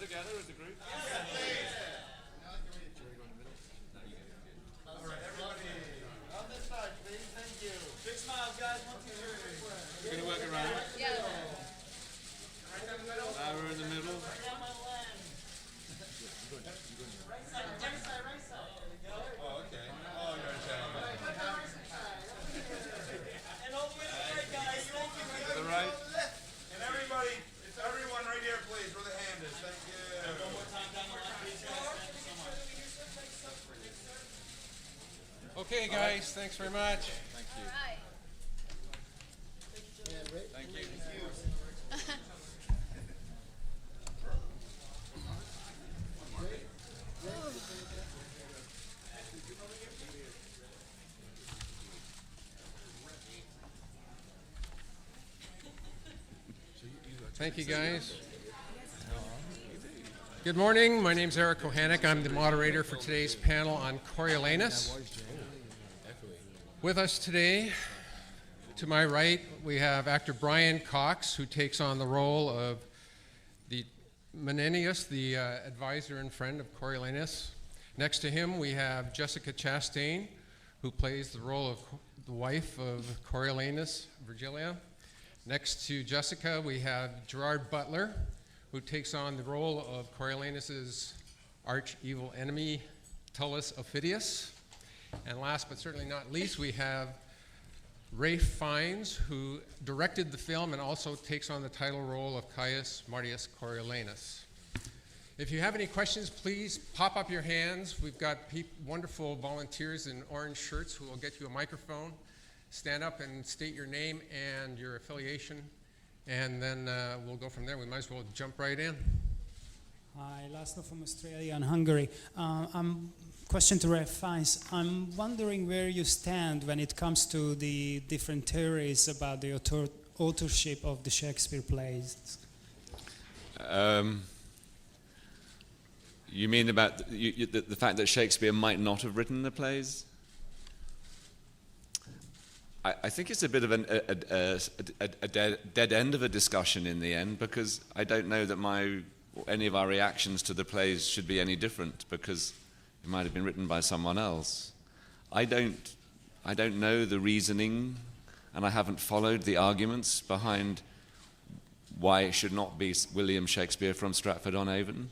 together as a group? All right, everybody. On this side, please. Thank you. Big smiles, guys. 1, 2, 3. We're going to work around. Yeah. Right down the middle. Now we're in the middle. Oh, okay. Oh, you're a gentleman. And all the way to the right, guys. Thank you. To the right. And everybody, it's everyone right here, please, where the hand is. Thank you. One more time down the line, please, guys. Thank you so much. Okay, guys. Thanks very much. Thank you. All right. Thank you. Thank you, guys. Good morning. My name is Eric Kohanek. I'm the moderator for today's panel on Coriolanus. With us today, to my right, we have actor Brian Cox, who takes on the role of the Menenius, the advisor and friend of Coriolanus. Next to him, we have Jessica Chastain, who plays the role of the wife of Coriolanus, Virgilia. Next to Jessica, we have Gerard Butler, who takes on the role of Coriolanus's arch-evil enemy, Tullus Aufidius. And last but certainly not least, we have Ralph Fiennes, who directed the film and also takes on the title role of Caius Marcius Coriolanus. If you have any questions, please pop up your hands. We've got wonderful volunteers in orange shirts who will get you a microphone. Stand up and state your name and your affiliation, and then we'll go from there. We might as well jump right in. Hi, Laszlo from Australia and Hungary. Question to Ralph Fiennes. I'm wondering where you stand when it comes to the different theories about the authorship of the Shakespeare plays. You mean about the fact that Shakespeare might not have written the plays? I think it's a bit of a dead end of a discussion in the end, because I don't know that any of our reactions to the plays should be any different, because it might have been written by someone else. I don't know the reasoning, and I haven't followed the arguments behind why it should not be William Shakespeare from Stratford-on-Avon.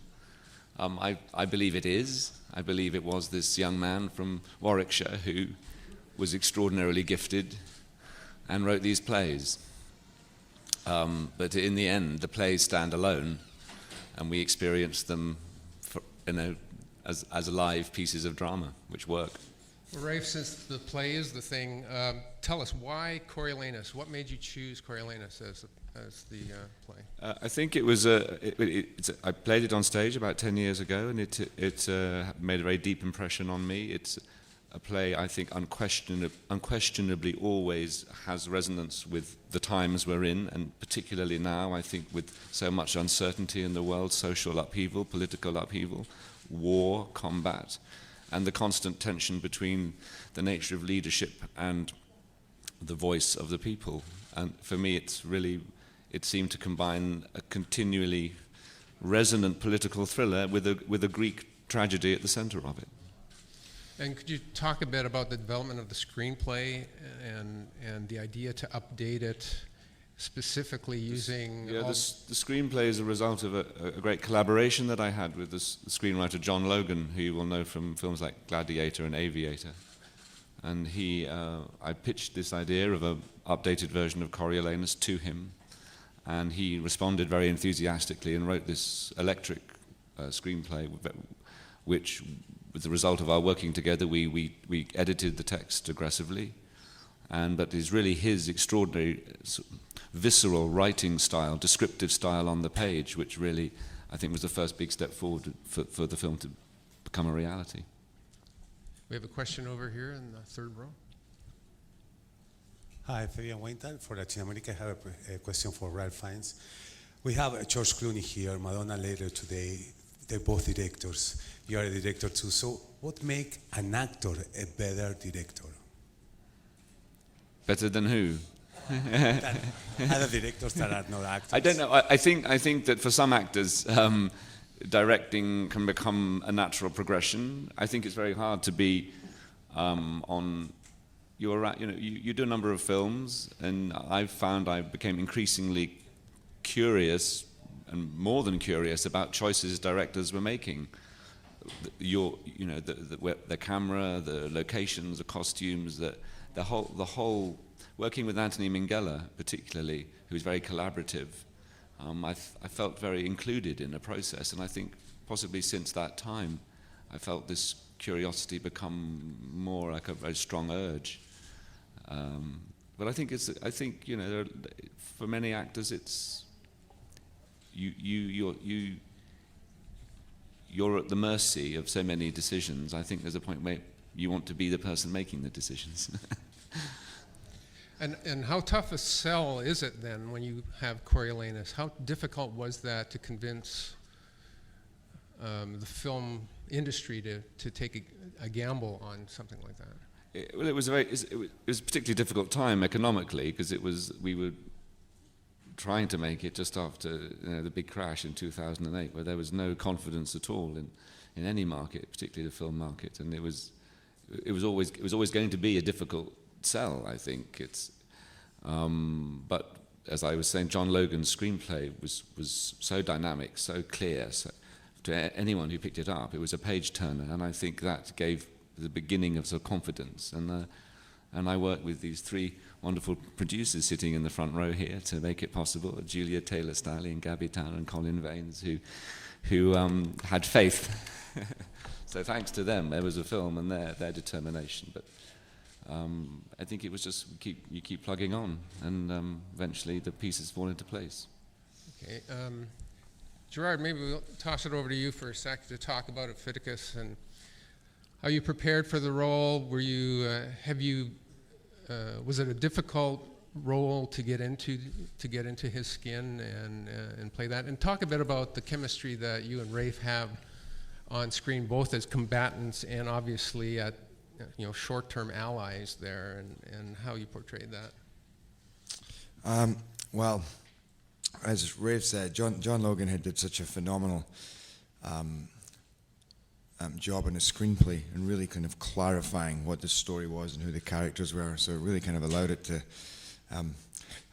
I believe it is. I believe it was this young man from Warwickshire who was extraordinarily gifted and wrote these plays. But in the end, the plays stand alone, and we experience them as live pieces of drama which work. Well, Rafe, since the play is the thing, tell us, why Coriolanus? What made you choose Coriolanus as the play? I think it was I played it on stage about 10 years ago, and it made a very deep impression on me. It's a play I think unquestionably always has resonance with the times we're in, and particularly now, I think, with so much uncertainty in the world, social upheaval, political upheaval, war, combat, and the constant tension between the nature of leadership and the voice of the people. And for me, it seemed to combine a continually resonant political thriller with a Greek tragedy at the center of it. And could you talk a bit about the development of the screenplay and the idea to update it, specifically using... The screenplay is a result of a great collaboration that I had with the screenwriter John Logan, who you will know from films like Gladiator and Aviator. And I pitched this idea of an updated version of Coriolanus to him, and he responded very enthusiastically and wrote this electric screenplay, which, with the result of our working together, we edited the text aggressively, but it's really his extraordinary visceral writing style, descriptive style on the page, which really, I think, was the first big step forward for the film to become a reality. We have a question over here in the third row. Hi, Fabian Weintal for Latin America. I have a question for Ralph Fiennes. We have George Clooney here, Madonna later today. They're both directors. You are a director too. So what makes an actor a better director? Better than who? Other directors that are not actors. I don't know. I think that for some actors, directing can become a natural progression. I think it's very hard to be you do a number of films, and I've found I became increasingly curious, and more than curious, about choices directors were making. The camera, the locations, the costumes, the whole working with Anthony Minghella particularly, who was very collaborative. I felt very included in the process, and I think possibly since that time, I felt this curiosity become more like a very strong urge. But I think for many actors, it's you're at the mercy of so many decisions. I think there's a point where you want to be the person making the decisions. And how tough a sell is it then when you have Coriolanus? How difficult was that to convince the film industry to take a gamble on something like that? It was a particularly difficult time economically, because we were trying to make it just after the big crash in 2008, where there was no confidence at all in any market, particularly the film market, and it was always going to be a difficult sell. I think but as I was saying, John Logan's screenplay was so dynamic, so clear. So to anyone who picked it up, it was a page turner, and I think that gave the beginning of sort of confidence. And I worked with these three wonderful producers sitting in the front row here to make it possible: Julia Taylor-Stalley and Gabby Tanner and Colin Vaines, who had faith. So thanks to them, there was a film, and their determination. But I think it was just you keep plugging on, and eventually the pieces fall into place. Okay, Gerard, maybe we'll toss it over to you for a sec to talk about Ephiticus and how you prepared for the role. Was it a difficult role to get into his skin and play that? And talk a bit about the chemistry that you and Rafe have on screen, both as combatants and obviously at short-term allies there, and how you portrayed that. Well, as Rafe said, John Logan had did such a phenomenal job in the screenplay and really kind of clarifying what the story was and who the characters were. So it really kind of allowed it to.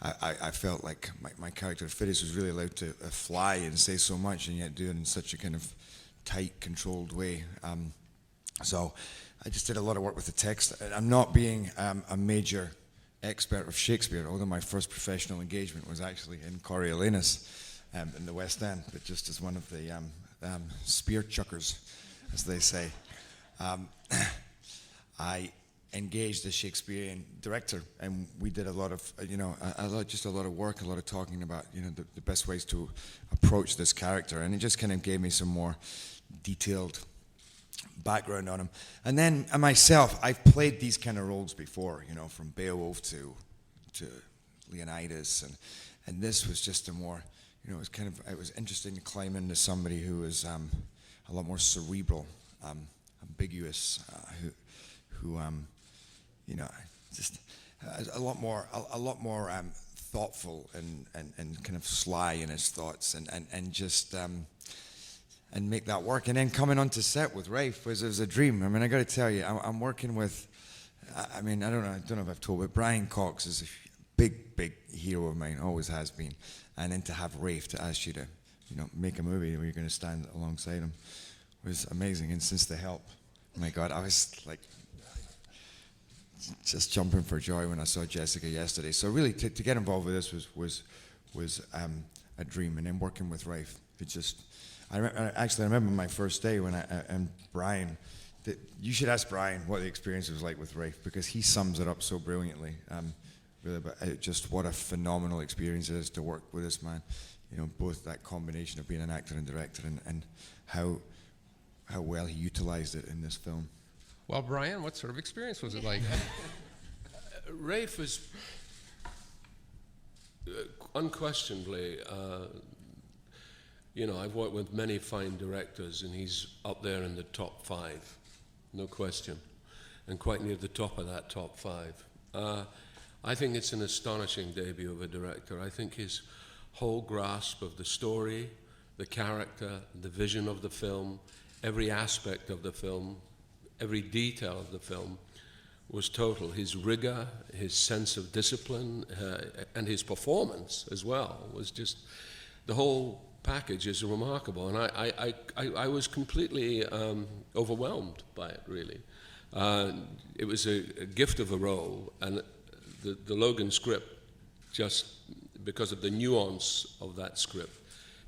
I felt like my character Ephiticus was really allowed to fly and say so much, and yet do it in such a kind of tight, controlled way. So I just did a lot of work with the text. I'm not being a major expert of Shakespeare, although my first professional engagement was actually in Coriolanus in the West End, but just as one of the spear chuckers, as they say. I engaged a Shakespearean director, and we did a lot of, a lot of work, a lot of talking about, the best ways to approach this character, and it just kind of gave me some more detailed background on him. And then myself, I've played these kind of roles before, from Beowulf to Leonidas, and this was just a more, it was interesting to climb into somebody who was a lot more cerebral, ambiguous, who just a lot more thoughtful and kind of sly in his thoughts, and just and make that work. And then coming onto set with Rafe was a dream. I mean, I got to tell you, I'm working with. I don't know if I've told, but Brian Cox is a big hero of mine, always has been. And then to have Rafe to ask you to, make a movie where you're going to stand alongside him was amazing. And since The Help, oh my God, I was like just jumping for joy when I saw Jessica yesterday. So really, to get involved with this was a dream. And then working with Rafe, it just. I remember my first day when and Brian. You should ask Brian what the experience was like with Rafe, because he sums it up so brilliantly. Really, but just what a phenomenal experience it is to work with this man. Both that combination of being an actor and director, and how well he utilized it in this film. Well, Brian, what sort of experience was it like? Rafe was unquestionably. I've worked with many fine directors, and he's up there in the top 5, no question, and quite near the top of that top 5. I think it's an astonishing debut of a director. I think his whole grasp of the story, the character, the vision of the film, every aspect of the film, every detail of the film was total. His rigor, his sense of discipline, and his performance as well was just, the whole package is remarkable. And I was completely overwhelmed by it, really. It was a gift of a role, and the Logan script, just because of the nuance of that script,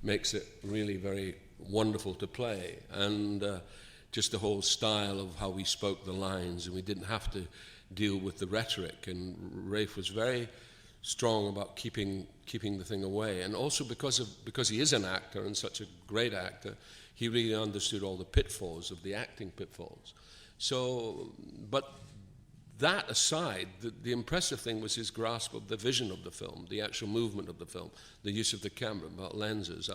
makes it really very wonderful to play. And just the whole style of how we spoke the lines, and we didn't have to deal with the rhetoric. And Rafe was very strong about keeping the thing away. And also because he is an actor and such a great actor, he really understood all the pitfalls of the acting pitfalls. So, but that aside, the impressive thing was his grasp of the vision of the film, the actual movement of the film, the use of the camera, about lenses.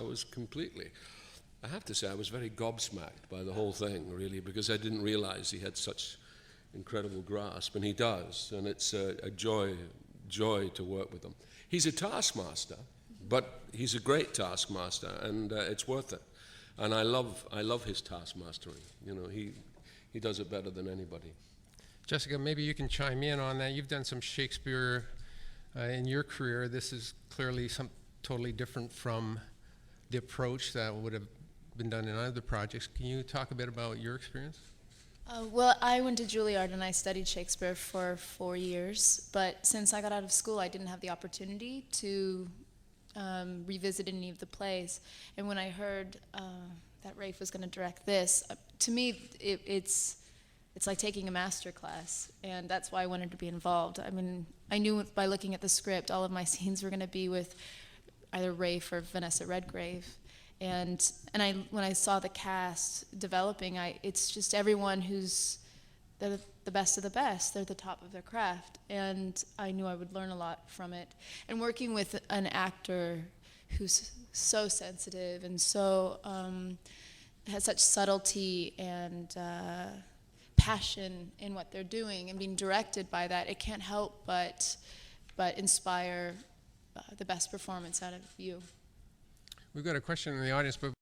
I have to say, I was very gobsmacked by the whole thing, really, because I didn't realize he had such incredible grasp, and he does, and it's a joy to work with him. He's a taskmaster, but he's a great taskmaster, and it's worth it. And I love his taskmastering. You know, he does it better than anybody. Jessica, maybe you can chime in on that. You've done some Shakespeare in your career. This is clearly some totally different from the approach that would have been done in other projects. Can you talk a bit about your experience? Well, I went to Juilliard and I studied Shakespeare for 4 years, but since I got out of school, I didn't have the opportunity to revisit any of the plays. And when I heard that Rafe was going to direct this, to me, it's like taking a master class, and that's why I wanted to be involved. I mean, I knew by looking at the script, all of my scenes were going to be with either Rafe or Vanessa Redgrave. And when I saw the cast developing, it's just everyone they're the best of the best. They're the top of their craft. And I knew I would learn a lot from it. And working with an actor who's so sensitive and so has such subtlety and passion in what they're doing, and being directed by that, it can't help but inspire the best performance out of you. We've got a question in the audience, but